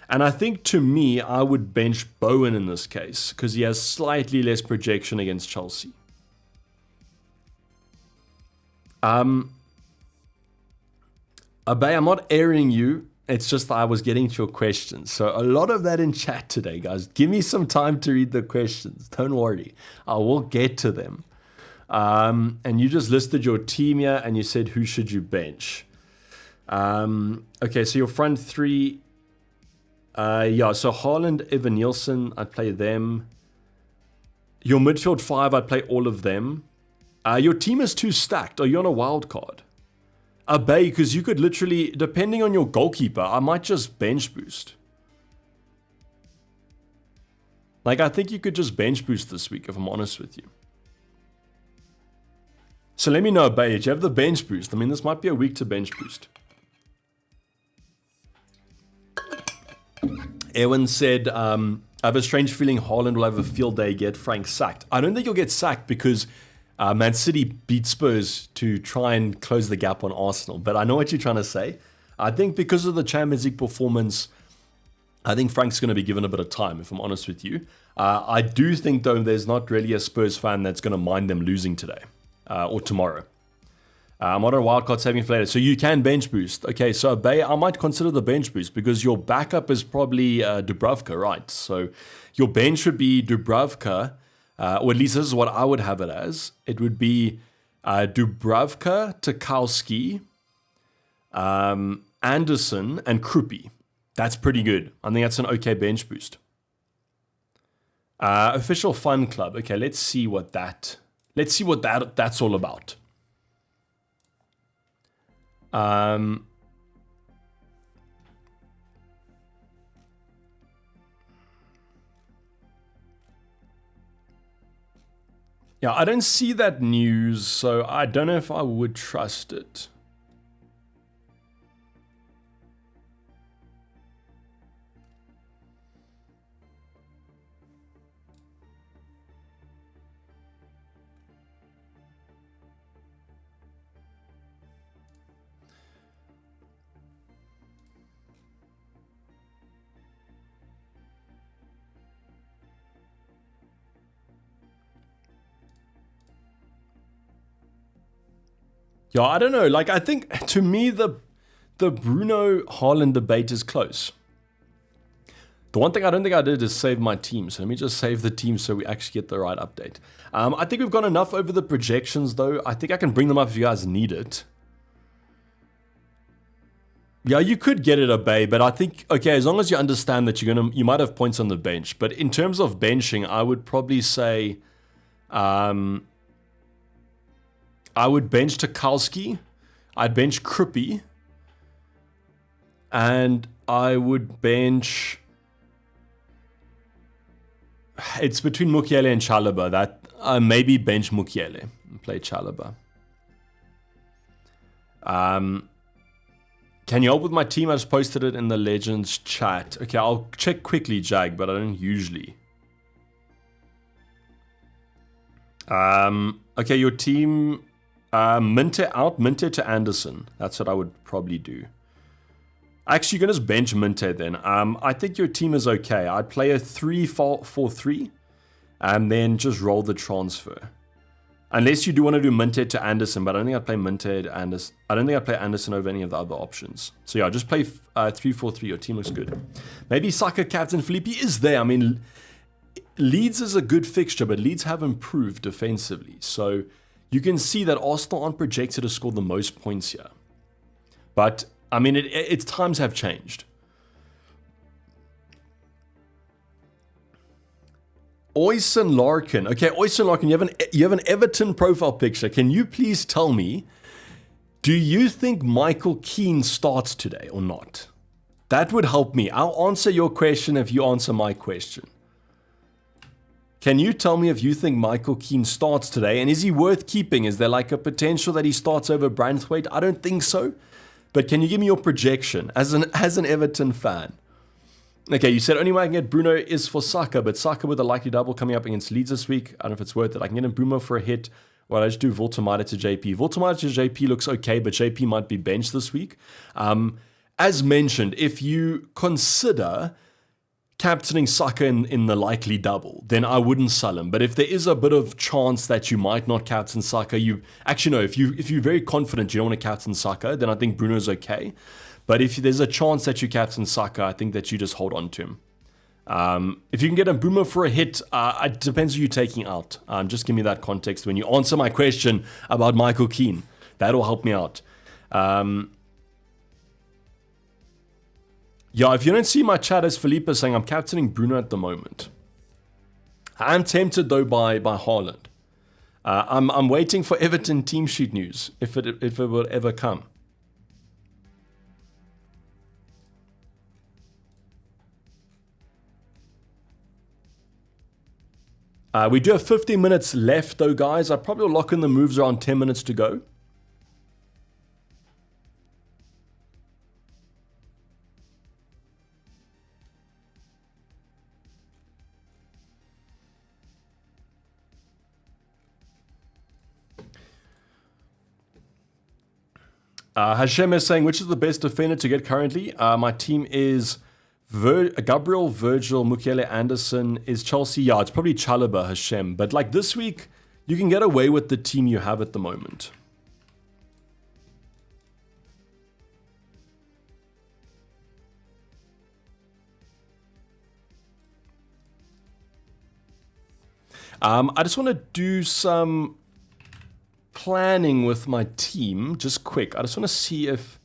And I think, to me, I would bench Bowen in this case, because he has slightly less projection against Chelsea. Abay, I'm not airing you. It's just that I was getting to your questions. So a lot of that in chat today, guys. Give me some time to read the questions. Don't worry. I will get to them. And you just listed your team here and you said, who should you bench? Okay, so your front three. Yeah, so Haaland, Evan Nielsen, I'd play them. Your midfield 5, I'd play all of them. Your team is too stacked. Are you on a wild card? A Bay, because you could literally, depending on your goalkeeper, I might just bench boost. Like, I think you could just bench boost this week, if I'm honest with you. So let me know, Bay, do you have the bench boost? I mean, this might be a week to bench boost. Erwin said, I have a strange feeling Haaland will have a field day, get Frank sacked. I don't think he'll get sacked because Man City beat Spurs to try and close the gap on Arsenal. But I know what you're trying to say. I think because of the Champions League performance, I think Frank's going to be given a bit of time, if I'm honest with you. I do think, though, there's not really a Spurs fan that's going to mind them losing today or tomorrow. I'm on a wildcard saving for later. So you can bench boost. Okay, so Bay, I might consider the bench boost because your backup is probably Dubravka, right? So your bench would be Dubravka, or at least this is what I would have it as. It would be Dubravka, Tarkowski, Anderson, and Krupi. That's pretty good. I think that's an okay bench boost. Official Fun Club. Okay, let's see what that's all about. Yeah, I don't see that news, so I don't know if I would trust it. Yeah, I don't know. Like, I think, to me, the Bruno Haaland debate is close. The one thing I don't think I did is save my team. So let me just save the team so we actually get the right update. I think we've gone enough over the projections, though. I think I can bring them up if you guys need it. Yeah, you could get it a Bay, but I think, okay, as long as you understand that you might have points on the bench. But in terms of benching, I would probably say... I would bench Tarkowski, I'd bench Krupi, and I would bench... It's between Mukiele and Chalobah. That maybe bench Mukiele and play Chalobah. Can you help with my team? I just posted it in the Legends chat. Okay, I'll check quickly, Jag, but I don't usually. Okay, your team... Minte out, Minte to Anderson. That's what I would probably do. Actually, you're going to just bench Minte then. I think your team is okay. I'd play a 3-4-3 and then just roll the transfer. Unless you do want to do Minte to Anderson, but I don't think I'd play Minte to Anderson. I don't think I'd play Anderson over any of the other options. So yeah, just play 3-4-3. Your team looks good. Maybe Saka captain Felipe is there. I mean, Leeds is a good fixture, but Leeds have improved defensively. So... you can see that Arsenal aren't projected to score the most points here. But, I mean, its times have changed. Oyson Larkin. Okay, Oyson Larkin, you have an Everton profile picture. Can you please tell me, do you think Michael Keane starts today or not? That would help me. I'll answer your question if you answer my question. Can you tell me if you think Michael Keane starts today? And is he worth keeping? Is there like a potential that he starts over Branthwaite? I don't think so. But can you give me your projection as an Everton fan? Okay, you said only way I can get Bruno is for Saka, but Saka with a likely double coming up against Leeds this week. I don't know if it's worth it. I can get him Bruno for a hit, or I just do Voltemade to JP. Voltemade to JP looks okay, but JP might be benched this week. As mentioned, if you consider... captaining Saka in the likely double, then I wouldn't sell him. But if there is a bit of chance that you might not captain Saka, if you're very confident you don't want to captain Saka, then I think Bruno's okay. But if there's a chance that you captain Saka, I think that you just hold on to him. If you can get a Bruno for a hit, it depends who you're taking out. Just give me that context when you answer my question about Michael Keane. That'll help me out. Yeah, if you don't see my chat as Felipe saying I'm captaining Bruno at the moment. I'm tempted though by Haaland. I'm waiting for Everton team sheet news if it will ever come. We do have 15 minutes left though, guys. I probably will lock in the moves around 10 minutes to go. Hashem is saying, which is the best defender to get currently? My team is Gabriel, Virgil, Mukiele, Anderson. Is Chelsea? Yeah, it's probably Chalobah, Hashem. But like this week, you can get away with the team you have at the moment. I just want to do some planning with my team, just quick. I just want to see if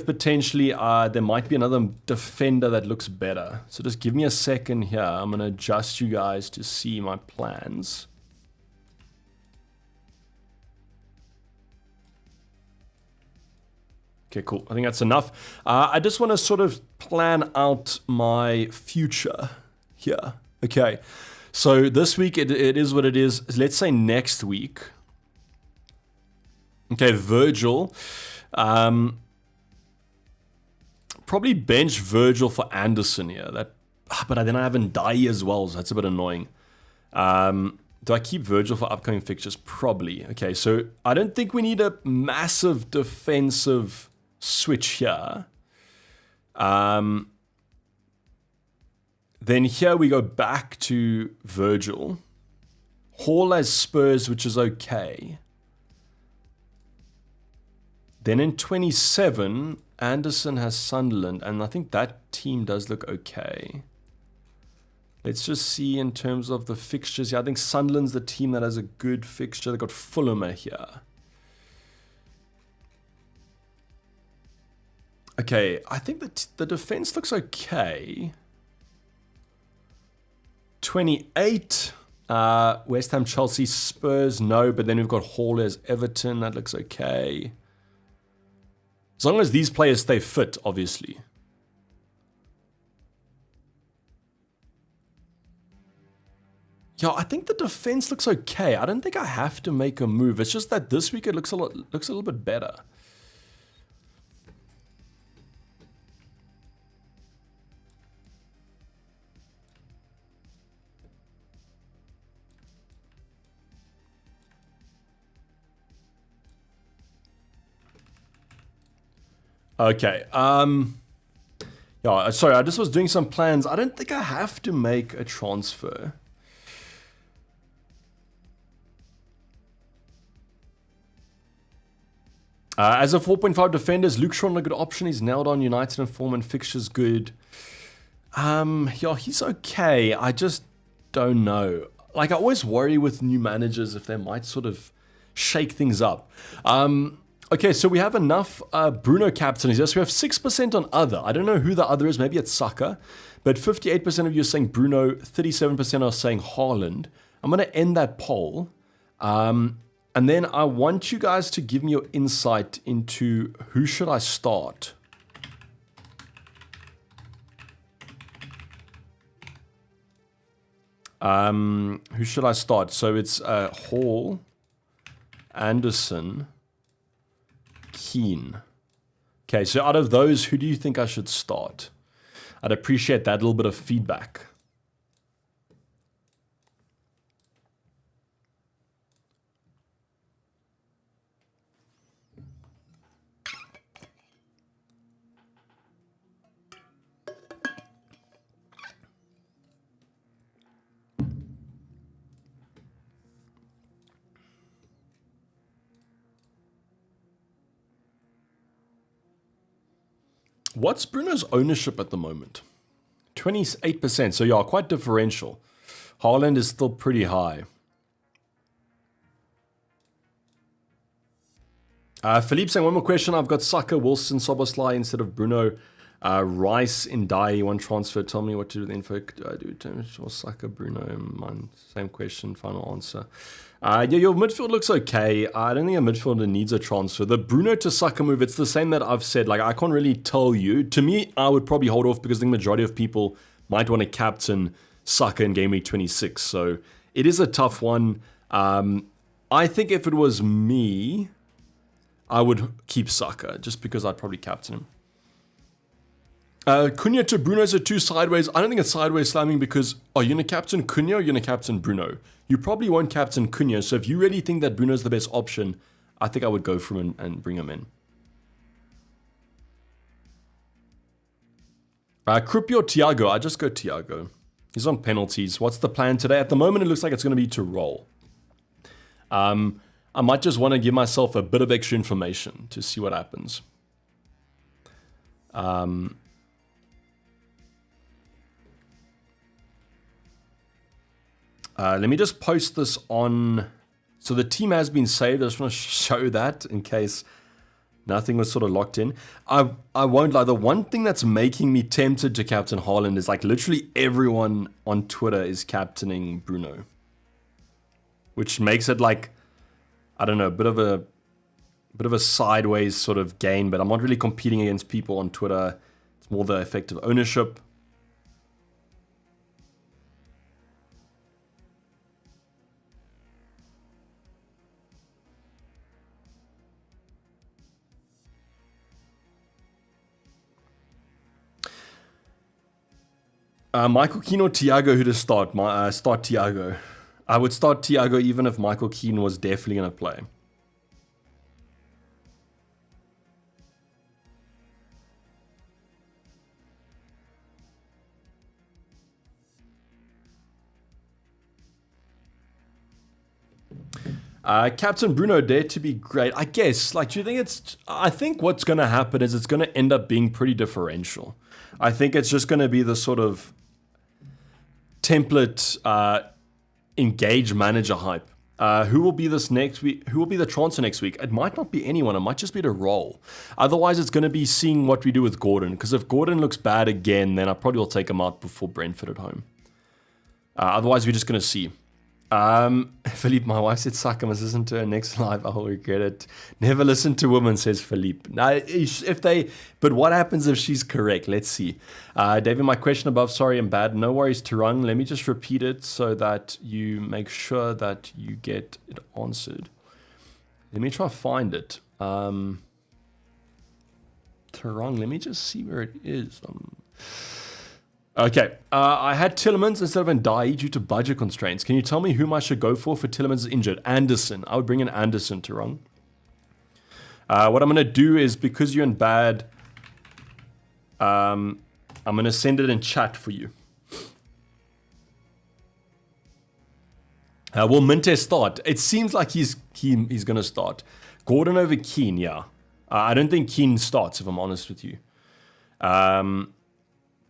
potentially there might be another defender that looks better. So just give me a second here. I'm going to adjust you guys to see my plans. Okay, cool. I think that's enough. I just want to sort of plan out my future here. Okay. So this week, it is what it is. Let's say next week. Okay, Virgil. Probably bench Virgil for Anderson here. But then I have Ndai as well, so that's a bit annoying. Do I keep Virgil for upcoming fixtures? Probably. Okay, so I don't think we need a massive defensive switch here. Then here we go back to Virgil. Hall has Spurs, which is okay. Then in 27, Anderson has Sunderland, and I think that team does look okay. Let's just see in terms of the fixtures. Yeah, I think Sunderland's the team that has a good fixture. They've got Fulham here. Okay, I think that the defense looks okay. 28, West Ham, Chelsea, Spurs, no. But then we've got Hall as Everton. That looks okay. As long as these players stay fit, obviously. Yeah, I think the defense looks okay. I don't think I have to make a move. It's just that this week it looks a little bit better. Okay, yeah, sorry, I just was doing some plans. I don't think I have to make a transfer. As a 4.5 defenders, Luke Shaw, a good option. He's nailed on United in form and fixtures good. Yeah, he's okay. I just don't know. Like, I always worry with new managers if they might sort of shake things up. Okay, so we have enough Bruno captains here. So we have 6% on other. I don't know who the other is. Maybe it's Saka. But 58% of you are saying Bruno. 37% are saying Haaland. I'm going to end that poll. And then I want you guys to give me your insight into who should I start. Who should I start? So it's Hall, Anderson, Keane. Okay, so out of those, who do you think I should start? I'd appreciate that little bit of feedback. What's Bruno's ownership at the moment? 28%. So yeah, quite differential. Haaland is still pretty high. Philippe saying one more question. I've got Saka, Wilson, Szoboszlai instead of Bruno. Rice in Dai, one transfer. Tell me what to do with the info. Do I do or Saka, Bruno? Mine. Same question, final answer. Yeah, your midfield looks okay. I don't think a midfielder needs a transfer. The Bruno to Saka move, it's the same that I've said. Like, I can't really tell you. To me, I would probably hold off because the majority of people might want to captain Saka in game week 26. So it is a tough one. I think if it was me, I would keep Saka just because I'd probably captain him. Cunha to Bruno is a 2 sideways. I don't think it's sideways slamming because are you going to captain Cunha or are you going to captain Bruno? You probably won't captain Cunha. So if you really think that Bruno's the best option, I think I would go for him and bring him in. Kruppi or Thiago? I just go Thiago. He's on penalties. What's the plan today? At the moment, it looks like it's going to be to roll. I might just want to give myself a bit of extra information to see what happens. Let me just post this on. So the team has been saved. I just want to show that in case nothing was sort of locked in. I won't lie. The one thing that's making me tempted to captain Haaland is like literally everyone on Twitter is captaining Bruno, which makes it like, I don't know, a bit of a sideways sort of gain. But I'm not really competing against people on Twitter. It's more the effective ownership. Michael Keane or Thiago, who to start? Start Thiago. I would start Thiago even if Michael Keane was definitely going to play. Captain Bruno dare to be great. I guess, like, do you think it's... I think what's going to happen is it's going to end up being pretty differential. I think it's just going to be the sort of template engage manager hype. Who will be this next week? Who will be the transfer next week? It might not be anyone. It might just be the role. Otherwise, it's going to be seeing what we do with Gordon. Because if Gordon looks bad again, then I probably will take him out before Brentford at home. Otherwise, we're just going to see. Philippe, my wife said Saka must listen to her next live. I will regret it. Never listen to women, says Philippe. Now, but what happens if she's correct? Let's see. David, my question above, sorry, I'm bad. No worries, Tarang. Let me just repeat it so that you make sure that you get it answered. Let me try to find it. Tarang, let me just see where it is. Okay, I had Tielemans instead of Ndiaye due to budget constraints. Can you tell me whom I should go for Tielemans is injured? Anderson. I would bring in Anderson to run. What I'm going to do is, because you're in bad, I'm going to send it in chat for you. Will Minte start? It seems like he's going to start. Gordon over Keane, yeah. I don't think Keane starts, if I'm honest with you.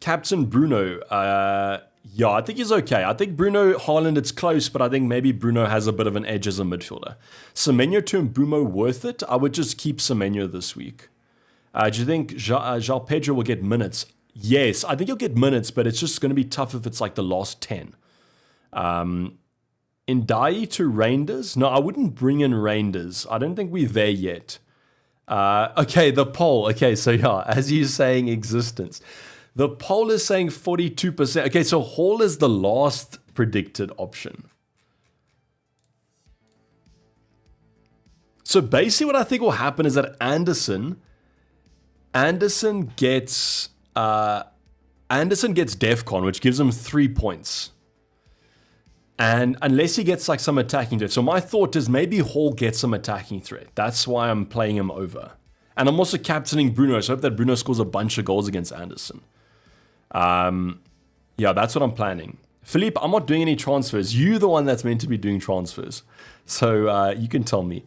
Captain Bruno, yeah, I think he's okay. I think Bruno, Haaland, it's close, but I think maybe Bruno has a bit of an edge as a midfielder. Semenyo to Mbeumo worth it? I would just keep Semenyo this week. Do you think João Pedro will get minutes? Yes, I think he'll get minutes, but it's just going to be tough if it's like the last 10. Ndiaye to Reinders? No, I wouldn't bring in Reinders. I don't think we're there yet. Okay, the poll. Okay, so yeah, as you're saying, existence. The poll is saying 42%. Okay, so Hall is the last predicted option. So basically what I think will happen is that Anderson gets DEFCON, which gives him 3 points. And unless he gets like some attacking threat. So my thought is maybe Hall gets some attacking threat. That's why I'm playing him over. And I'm also captaining Bruno, so I hope that Bruno scores a bunch of goals against Anderson. Yeah, that's what I'm planning. Philippe, I'm not doing any transfers. You're the one that's meant to be doing transfers. So you can tell me.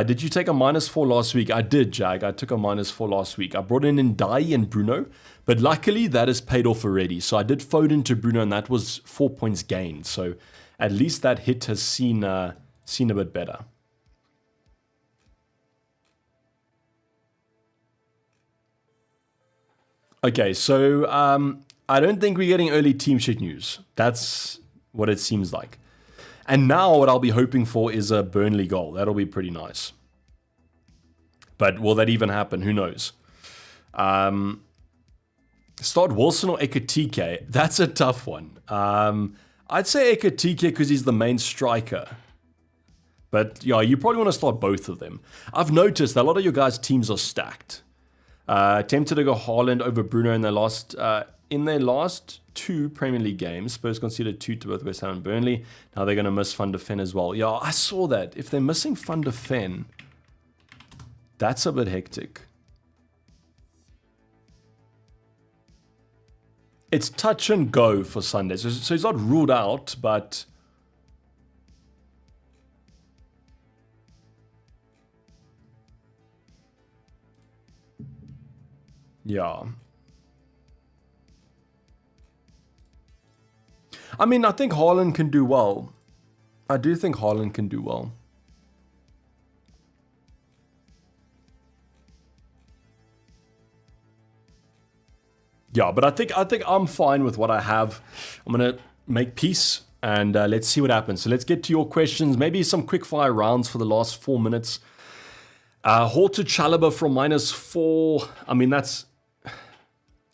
Did you take a -4 last week? I did, Jag. I took a -4 last week. I brought in Ndiaye and Bruno, but luckily that is paid off already. So I did Foden to Bruno, and that was 4 points gained. So at least that hit has seen a bit better. Okay, so I don't think we're getting early team sheet news. That's what it seems like. And now what I'll be hoping for is a Burnley goal. That'll be pretty nice. But will that even happen? Who knows? Start Wilson or Ekatike? That's a tough one. I'd say Ekatike because he's the main striker. But yeah, you probably want to start both of them. I've noticed that a lot of your guys' teams are stacked. Tempted to go Haaland over Bruno in their last 2 Premier League games. Spurs conceded 2 to both West Ham and Burnley. Now they're going to miss Van de Ven as well. Yeah, I saw that. If they're missing Van de Ven, that's a bit hectic. It's touch and go for Sunday. So he's not ruled out, but... yeah. I mean, I think Haaland can do well. I do think Haaland can do well. Yeah, but I think I'm fine with what I have. I'm gonna make peace and let's see what happens. So let's get to your questions. Maybe some quick fire rounds for the last 4 minutes. Hall to Chalobah from -4. I mean,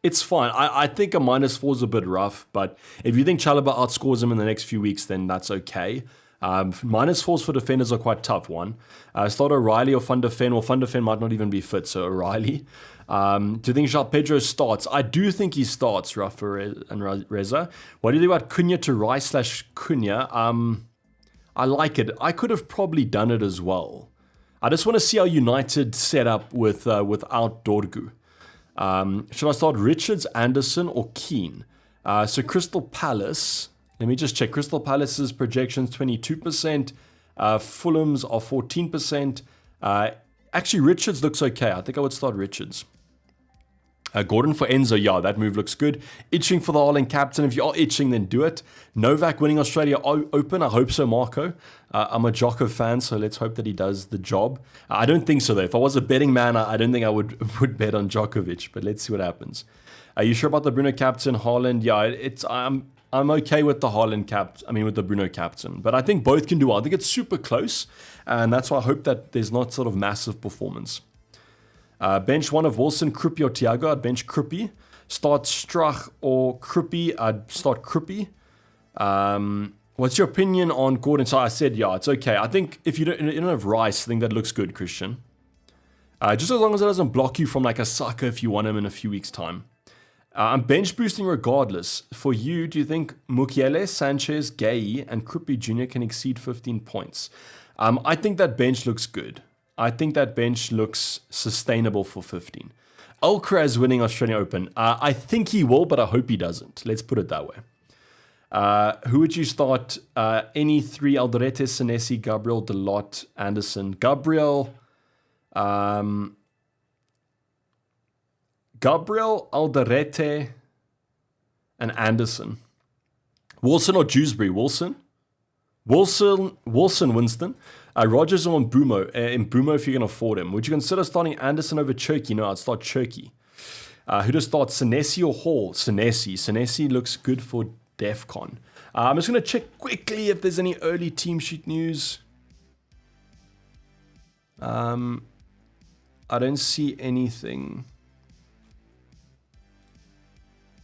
it's fine. I think a -4 is a bit rough, but if you think Chalobah outscores him in the next few weeks, then that's okay. -4s for defenders are quite tough one. Start O'Reilly or Van de Ven. Well, Van de Ven might not even be fit, so O'Reilly. Do you think João Pedro starts? I do think he starts, Rafa and Reza. What do you think about Cunha to Rice / Cunha? I like it. I could have probably done it as well. I just want to see how United set up without Dorgu. Should I start Richards, Anderson, or Keane? So Crystal Palace. Let me just check. Crystal Palace's projections 22%. Fulham's are 14%. Actually, Richards looks okay. I think I would start Richards. Gordon for Enzo, yeah, that move looks good. Itching for the Haaland captain. If you are itching, then do it. Novak winning Australia Open. I hope so, Marco. I'm a Jocko fan, so let's hope that he does the job. I don't think so, though. If I was a betting man, I don't think I would bet on Djokovic, but let's see what happens. Are you sure about the Bruno captain, Haaland? Yeah, I'm okay with the Haaland with the Bruno captain. But I think both can do well. I think it's super close, and that's why I hope that there's not sort of massive performance. Bench one of Wilson, Kruppi, or Thiago. I'd bench Kruppi. Start Strach or Kruppi. I'd start Kruppi. What's your opinion on Gordon? So I said, yeah, it's okay. I think if you don't have Rice, I think that looks good, Christian. Just as long as it doesn't block you from like a Saka if you want him in a few weeks' time. I'm bench boosting regardless. For you, do you think Mukiele, Sanchez, Gay, and Kruppi Jr. can exceed 15 points? I think that bench looks good. I think that bench looks sustainable for 15. Alcaraz winning Australian Open. I think he will, but I hope he doesn't. Let's put it that way. Who would you start? Any 3, Alderete, Senesi, Gabriel, Delot, Anderson. Gabriel, Alderete, and Anderson. Wilson or Dewsbury? Wilson, Winston. Rogers or Mbumo? Mbumo if you can afford him. Would you consider starting Anderson over Cherky? No, I'd start Cherky. Who to start? Senesi or Hall? Senesi. Senesi looks good for DEFCON. I'm just going to check quickly if there's any early team sheet news. I don't see anything.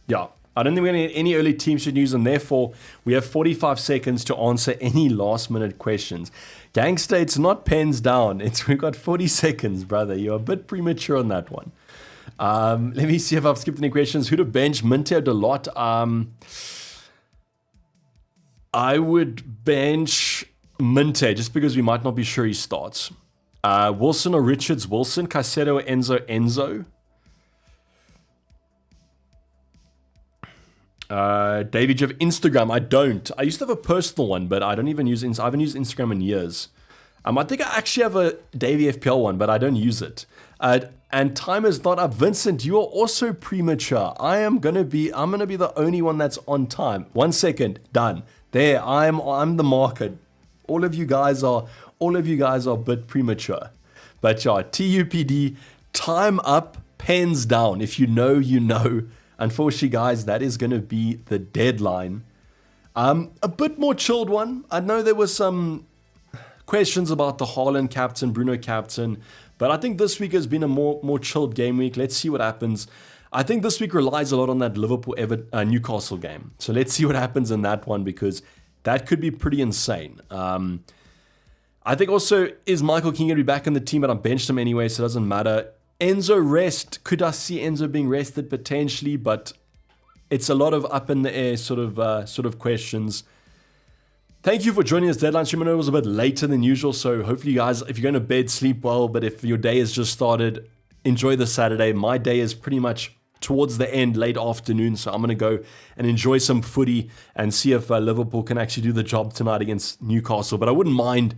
Yeah, I don't think we're going to get any early team sheet news, and therefore we have 45 seconds to answer any last-minute questions. Gangster, it's not pens down. We've got 40 seconds, brother. You're a bit premature on that one. Let me see if I've skipped any questions. Who to bench? Minte or Delot? I would bench Minte just because we might not be sure he starts. Wilson or Richards? Wilson. Caicedo or Enzo? Enzo. David, you have Instagram? I don't. I used to have a personal one, but I don't even use I haven't used Instagram in years. I think I actually have a Davey FPL one, but I don't use it. And time is not up. Vincent, you are also premature. I'm gonna be the only one that's on time. 1 second, done. There, I'm the marker. All of you guys are a bit premature. But yeah, TUPD, time up. hands down, if you know, you know. Unfortunately, guys, that is going to be the deadline. A bit more chilled one. I know there was some questions about the Haaland captain, Bruno captain, but I think this week has been a more chilled game week. Let's see what happens. I think this week relies a lot on that Newcastle game. So let's see what happens in that one, because that could be pretty insane. I think also, is Michael King going to be back in the team? But I benched him anyway, so it doesn't matter. Enzo rest. Could I see Enzo being rested potentially? But it's a lot of up in the air sort of questions. Thank you for joining this deadline stream. I know it was a bit later than usual, so hopefully you guys, if you're going to bed, sleep well. But if your day has just started, enjoy the Saturday. My day is pretty much towards the end, late afternoon, so I'm going to go and enjoy some footy and see if Liverpool can actually do the job tonight against Newcastle. But I wouldn't mind,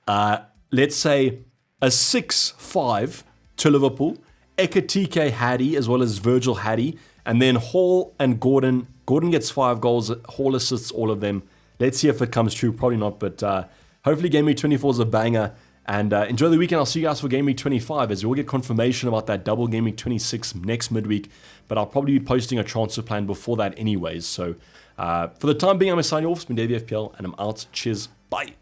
let's say, a 6-5 to Liverpool. Ekatike Hattie as well as Virgil Hattie, and then Hall and Gordon. Gordon gets 5 goals, Hall assists all of them. Let's see if it comes true. Probably not, but hopefully Game Week 24 is a banger. And enjoy the weekend. I'll see you guys for Game Week 25, as we'll get confirmation about that double Game Week 26 next midweek. But I'll probably be posting a transfer plan before that anyways. So for the time being, I'm signing off. It's been Davey FPL, and I'm out. Cheers. Bye.